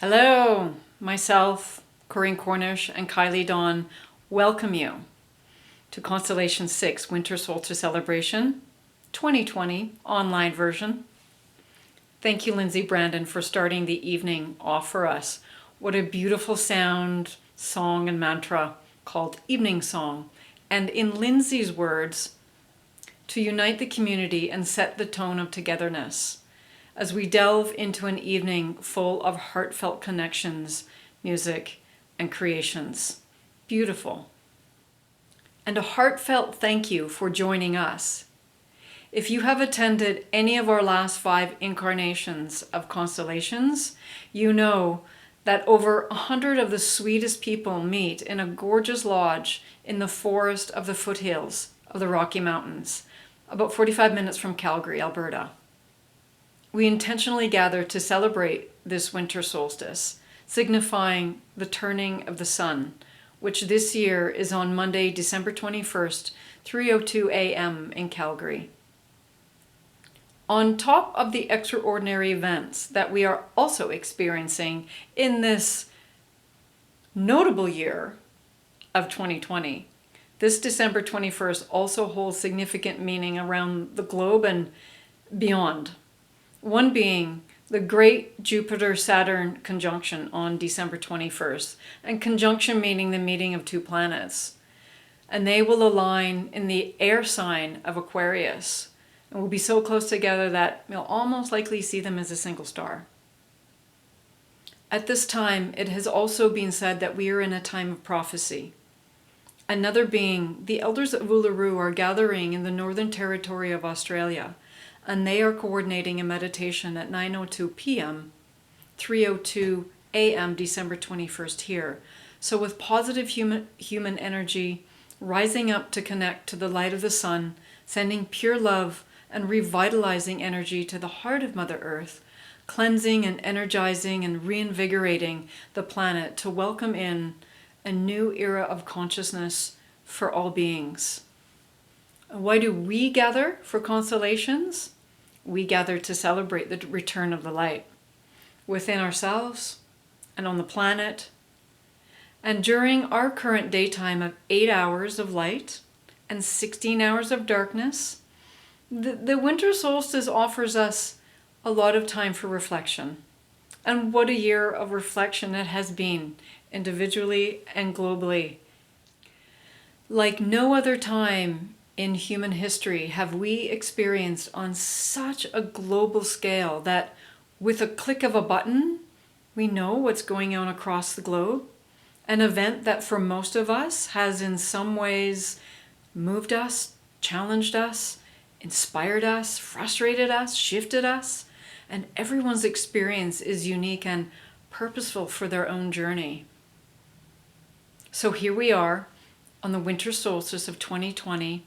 Hello, myself, Corinne Cornish, and Kylie Dawn welcome you to Constellation 6 Winter Solstice Celebration 2020 online version. Thank you, Lindsay Brandon, for starting the evening off for us. What a beautiful sound, song, and mantra called Evening Song. And in Lindsay's words, to unite the community and set the tone of togetherness as we delve into an evening full of heartfelt connections, music, and creations. Beautiful. And a heartfelt thank you for joining us. If you have attended any of our last 5 incarnations of Constellations, you know that over 100 of the sweetest people meet in a gorgeous lodge in the forest of the foothills of the Rocky Mountains, about 45 minutes from Calgary, Alberta. We intentionally gather to celebrate this winter solstice, signifying the turning of the sun, which this year is on Monday, December 21st, 3:02 a.m. in Calgary. On top of the extraordinary events that we are also experiencing in this notable year of 2020, this December 21st also holds significant meaning around the globe and beyond. One being the great Jupiter-Saturn conjunction on December 21st, and conjunction meaning the meeting of 2 planets. And they will align in the air sign of Aquarius, and will be so close together that you'll almost likely see them as a single star. At this time, it has also been said that we are in a time of prophecy. Another being, the elders of Uluru are gathering in the Northern Territory of Australia, and they are coordinating a meditation at 9:02 p.m., 3:02 a.m. December 21st here. So with positive human energy, rising up to connect to the light of the sun, sending pure love and revitalizing energy to the heart of Mother Earth, cleansing and energizing and reinvigorating the planet to welcome in a new era of consciousness for all beings. Why do we gather for constellations? We gather to celebrate the return of the light within ourselves and on the planet. And during our current daytime of 8 hours of light and 16 hours of darkness, the winter solstice offers us a lot of time for reflection. And what a year of reflection it has been, individually and globally. Like no other time in human history have we experienced on such a global scale that with a click of a button, we know what's going on across the globe. An event that for most of us has in some ways moved us, challenged us, inspired us, frustrated us, shifted us, and everyone's experience is unique and purposeful for their own journey. So here we are on the winter solstice of 2020,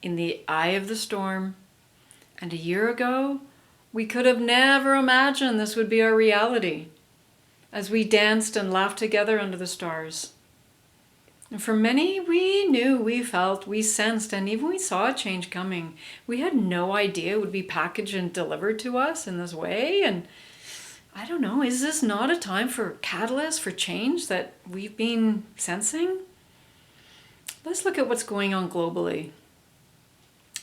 in the eye of the storm, and a year ago, we could have never imagined this would be our reality as we danced and laughed together under the stars. And for many, we knew, we felt, we sensed, and even we saw a change coming. We had no idea it would be packaged and delivered to us in this way. And I don't know, is this not a time for catalyst, for change that we've been sensing? Let's look at what's going on globally.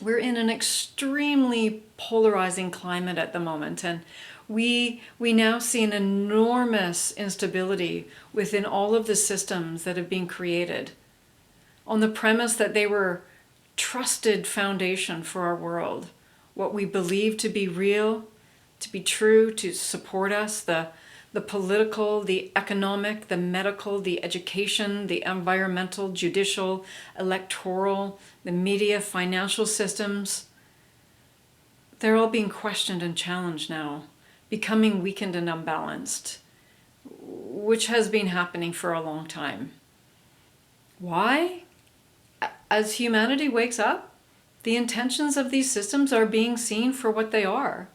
We're in an extremely polarizing climate at the moment, and we now see an enormous instability within all of the systems that have been created on the premise that they were trusted foundation for our world, what we believe to be real, to be true, to support us, the political, the economic, the medical, the education, the environmental, judicial, electoral, the media, financial systems. They're all being questioned and challenged now, becoming weakened and unbalanced, which has been happening for a long time. Why? As humanity wakes up, the intentions of these systems are being seen for what they are.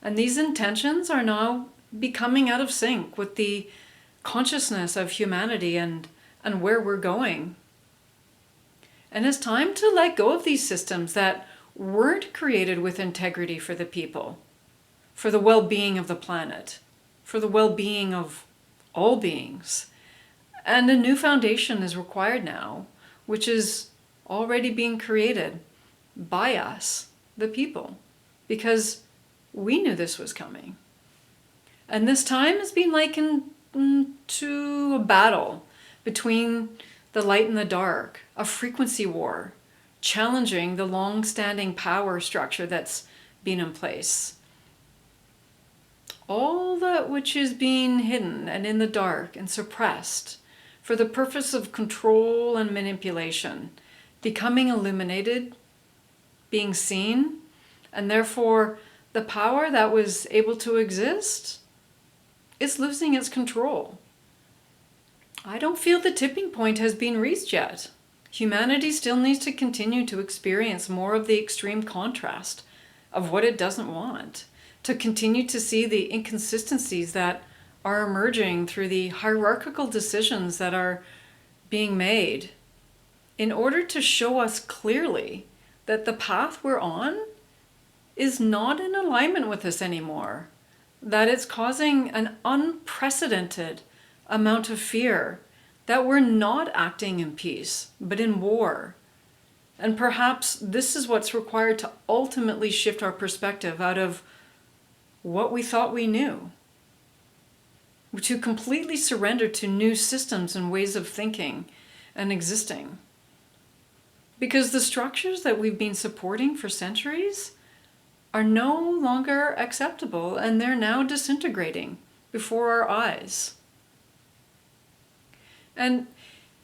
And these intentions are now becoming out of sync with the consciousness of humanity and where we're going. And it's time to let go of these systems that weren't created with integrity for the people, for the well-being of the planet, for the well-being of all beings. And a new foundation is required now, which is already being created by us, the people, because we knew this was coming. And this time has been likened to a battle between the light and the dark, a frequency war, challenging the long-standing power structure that's been in place. All that which is being hidden and in the dark and suppressed for the purpose of control and manipulation, becoming illuminated, being seen, and therefore the power that was able to exist is losing its control. I don't feel the tipping point has been reached yet. Humanity still needs to continue to experience more of the extreme contrast of what it doesn't want, to continue to see the inconsistencies that are emerging through the hierarchical decisions that are being made in order to show us clearly that the path we're on is not in alignment with us anymore, that it's causing an unprecedented amount of fear, that we're not acting in peace, but in war. And perhaps this is what's required to ultimately shift our perspective out of what we thought we knew, to completely surrender to new systems and ways of thinking and existing. Because the structures that we've been supporting for centuries are no longer acceptable, and they're now disintegrating before our eyes. And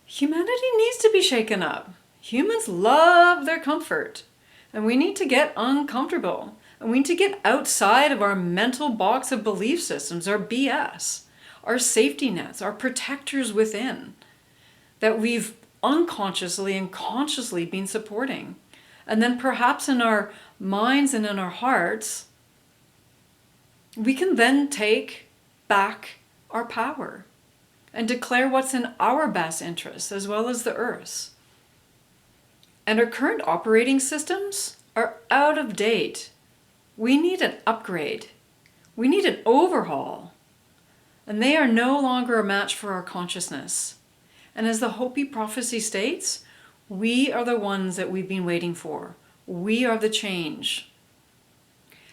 humanity needs to be shaken up. Humans love their comfort, and we need to get uncomfortable, and we need to get outside of our mental box of belief systems, our BS, our safety nets, our protectors within, that we've unconsciously and consciously been supporting. And then perhaps in our minds and in our hearts, we can then take back our power and declare what's in our best interests as well as the Earth's. And our current operating systems are out of date. We need an upgrade. We need an overhaul. And they are no longer a match for our consciousness. And as the Hopi prophecy states, we are the ones that we've been waiting for. We are the change.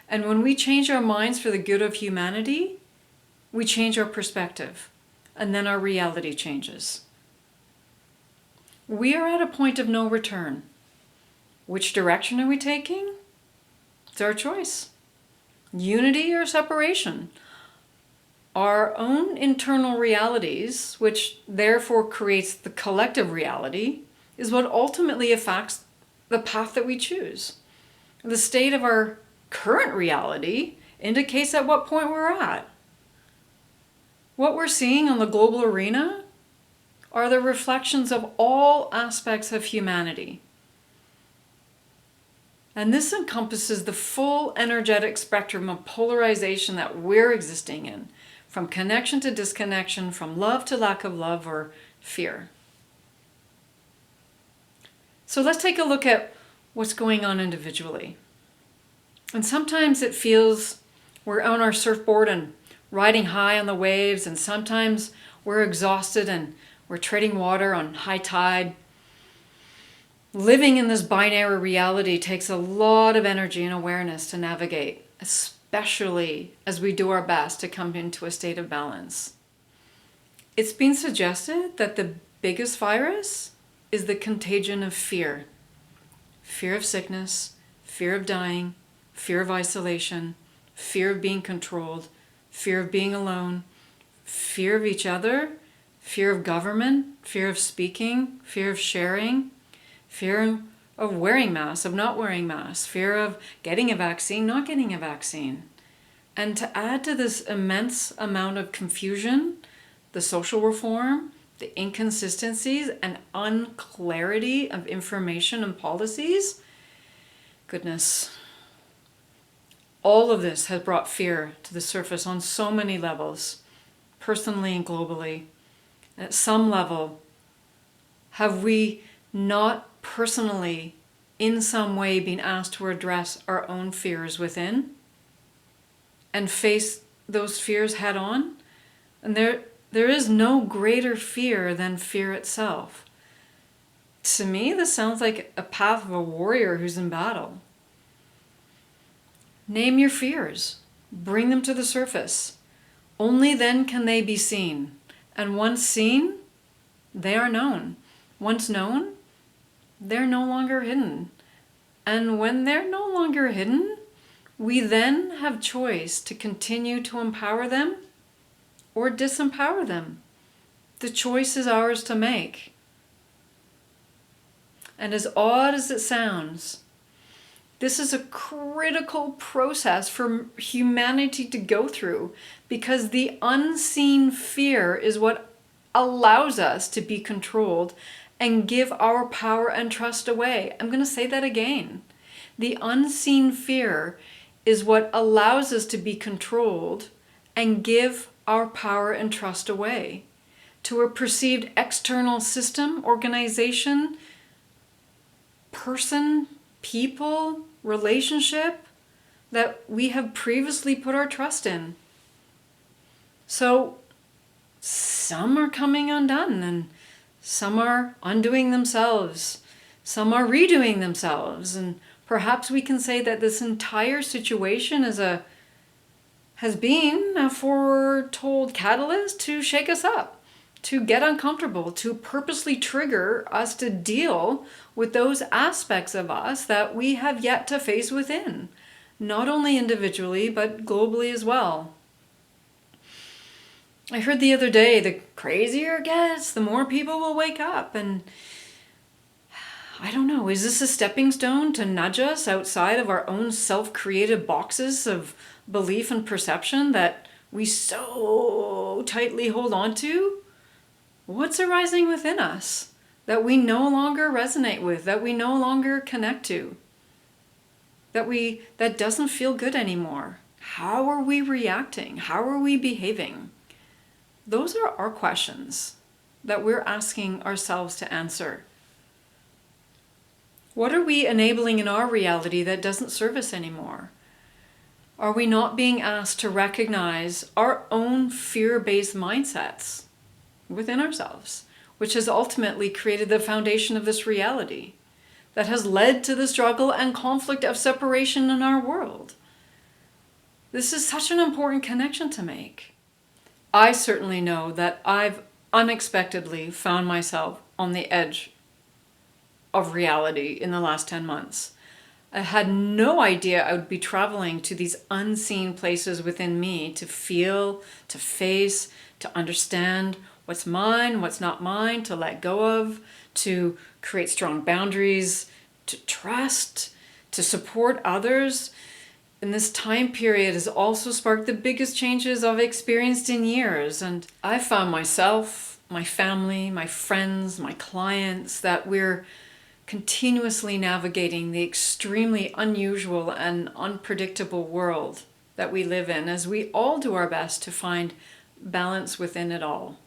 And when we change our minds for the good of humanity, we change our perspective. And then our reality changes. We are at a point of no return. Which direction are we taking? It's our choice. Unity or separation. Our own internal realities, which therefore creates the collective reality, is what ultimately affects the path that we choose. The state of our current reality indicates at what point we're at. What we're seeing on the global arena are the reflections of all aspects of humanity. And this encompasses the full energetic spectrum of polarization that we're existing in, from connection to disconnection, from love to lack of love or fear. So let's take a look at what's going on individually. And sometimes it feels we're on our surfboard and riding high on the waves, and sometimes we're exhausted and we're treading water on high tide. Living in this binary reality takes a lot of energy and awareness to navigate, especially as we do our best to come into a state of balance. It's been suggested that the biggest virus is the contagion of fear. Fear of sickness, fear of dying, fear of isolation, fear of being controlled, fear of being alone, fear of each other, fear of government, fear of speaking, fear of sharing, fear of wearing masks, of not wearing masks, fear of getting a vaccine, not getting a vaccine. And to add to this immense amount of confusion, the social reform, the inconsistencies and unclarity of information and policies, goodness, all of this has brought fear to the surface on so many levels, personally and globally. At some level, have we not personally, in some way, been asked to address our own fears within and face those fears head on? And There is no greater fear than fear itself. To me, this sounds like a path of a warrior who's in battle. Name your fears. Bring them to the surface. Only then can they be seen. And once seen, they are known. Once known, they're no longer hidden. And when they're no longer hidden, we then have choice to continue to empower them or disempower them. The choice is ours to make. And as odd as it sounds, this is a critical process for humanity to go through, because the unseen fear is what allows us to be controlled and give our power and trust away. I'm going to say that again. The unseen fear is what allows us to be controlled and give our power and trust away to a perceived external system, organization, person, people, relationship that we have previously put our trust in. So some are coming undone, and some are undoing themselves. Some are redoing themselves. And perhaps we can say that this entire situation has been a foretold catalyst to shake us up, to get uncomfortable, to purposely trigger us to deal with those aspects of us that we have yet to face within, not only individually, but globally as well. I heard the other day, the crazier it gets, the more people will wake up. And I don't know, is this a stepping stone to nudge us outside of our own self-created boxes of belief and perception that we so tightly hold on to? What's arising within us that we no longer resonate with, that we no longer connect to, that doesn't feel good anymore? How are we reacting? How are we behaving? Those are our questions that we're asking ourselves to answer. What are we enabling in our reality that doesn't serve us anymore? Are we not being asked to recognize our own fear-based mindsets within ourselves, which has ultimately created the foundation of this reality that has led to the struggle and conflict of separation in our world? This is such an important connection to make. I certainly know that I've unexpectedly found myself on the edge of reality in the last 10 months. I had no idea I would be traveling to these unseen places within me to feel, to face, to understand what's mine, what's not mine, to let go of, to create strong boundaries, to trust, to support others. And this time period has also sparked the biggest changes I've experienced in years. And I found myself, my family, my friends, my clients, that we're continuously navigating the extremely unusual and unpredictable world that we live in, as we all do our best to find balance within it all.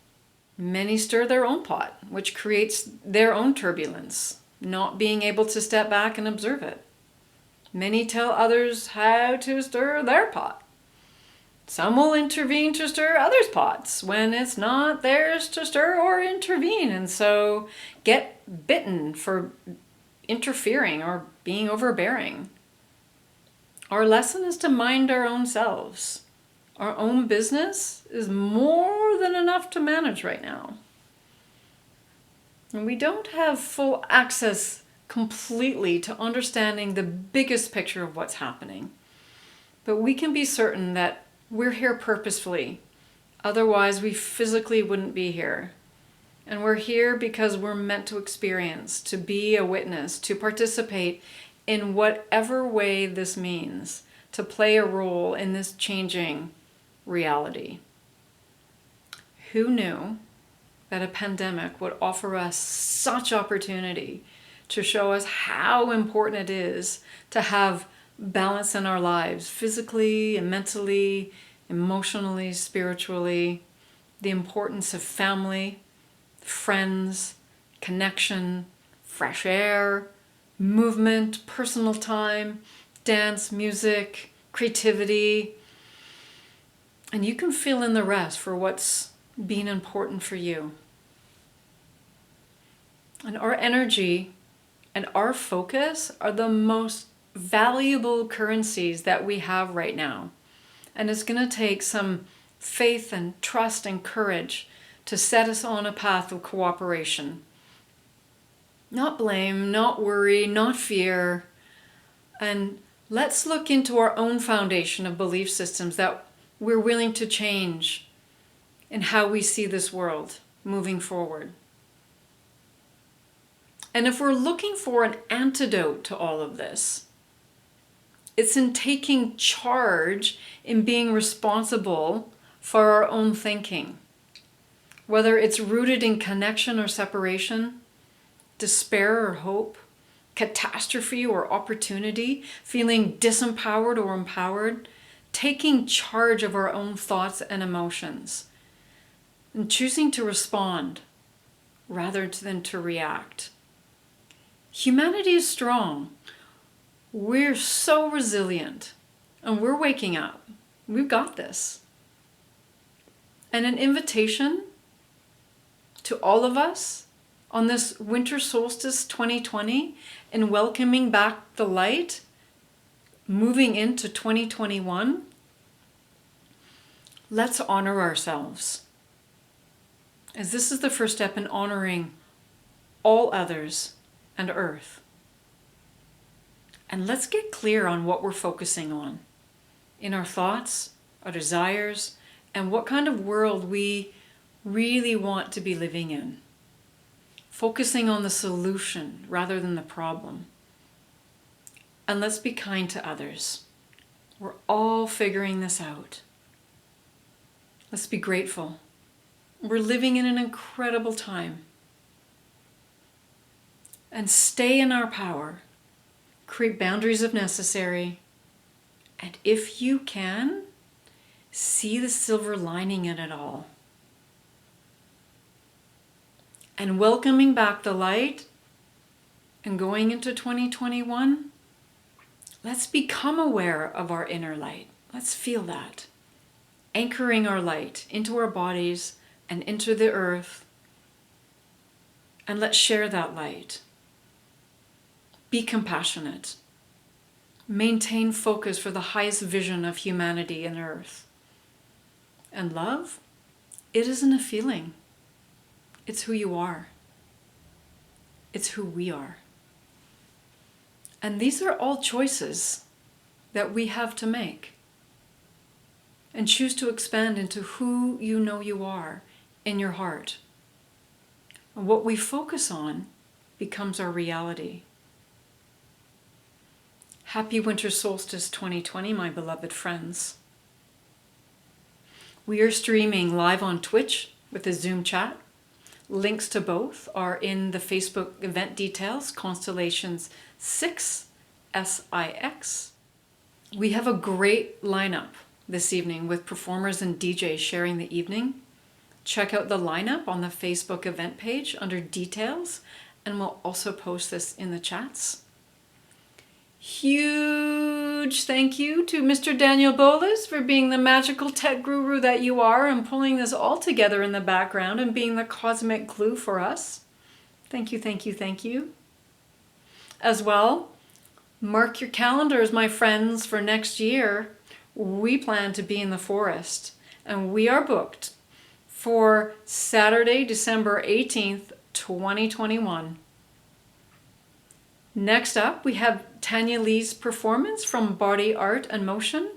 Many stir their own pot, which creates their own turbulence, not being able to step back and observe it. Many tell others how to stir their pot. Some will intervene to stir others' pots when it's not theirs to stir or intervene, and so get bitten for interfering or being overbearing. Our lesson is to mind our own selves. Our own business is more than enough to manage right now. And we don't have full access completely to understanding the biggest picture of what's happening. But we can be certain that we're here purposefully. Otherwise, we physically wouldn't be here. And we're here because we're meant to experience, to be a witness, to participate in whatever way this means, to play a role in this changing reality. Who knew that a pandemic would offer us such opportunity to show us how important it is to have balance in our lives, physically and mentally, emotionally, spiritually, the importance of family, friends, connection, fresh air, movement, personal time, dance, music, creativity. And you can fill in the rest for what's being important for you. And our energy and our focus are the most valuable currencies that we have right now. And it's going to take some faith and trust and courage to set us on a path of cooperation. Not blame, not worry, not fear. And let's look into our own foundation of belief systems that we're willing to change in how we see this world moving forward. And if we're looking for an antidote to all of this, it's in taking charge in being responsible for our own thinking. Whether it's rooted in connection or separation, despair or hope, catastrophe or opportunity, feeling disempowered or empowered, taking charge of our own thoughts and emotions, and choosing to respond rather than to react. Humanity is strong. We're so resilient, and we're waking up. We've got this. And an invitation to all of us on this Winter Solstice 2020 in welcoming back the light, moving into 2021, let's honor ourselves. As this is the first step in honoring all others and Earth. And let's get clear on what we're focusing on in our thoughts, our desires, and what kind of world we really want to be living in. Focusing on the solution rather than the problem. And let's be kind to others. We're all figuring this out. Let's be grateful. We're living in an incredible time. And stay in our power. Create boundaries if necessary. And if you can, see the silver lining in it all. And welcoming back the light and going into 2021, let's become aware of our inner light. Let's feel that. Anchoring our light into our bodies and into the earth. And let's share that light. Be compassionate. Maintain focus for the highest vision of humanity and earth. And love, it isn't a feeling. It's who you are. It's who we are. And these are all choices that we have to make. And choose to expand into who you know you are in your heart. And what we focus on becomes our reality. Happy Winter Solstice 2020, my beloved friends. We are streaming live on Twitch with a Zoom chat. Links to both are in the Facebook event details, Constellations 6, SIX. We have a great lineup this evening with performers and DJs sharing the evening. Check out the lineup on the Facebook event page under details, and we'll also post this in the chats. Huge thank you to Mr. Daniel Bolas for being the magical tech guru that you are and pulling this all together in the background and being the cosmic glue for us. Thank you, thank you, thank you. As well, mark your calendars, my friends, for next year. We plan to be in the forest, and we are booked for Saturday, December 18th, 2021. Next up, we have Tanya Lee's performance from Body, Art and Motion.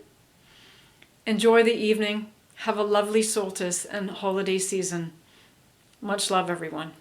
Enjoy the evening. Have a lovely solstice and holiday season. Much love, everyone.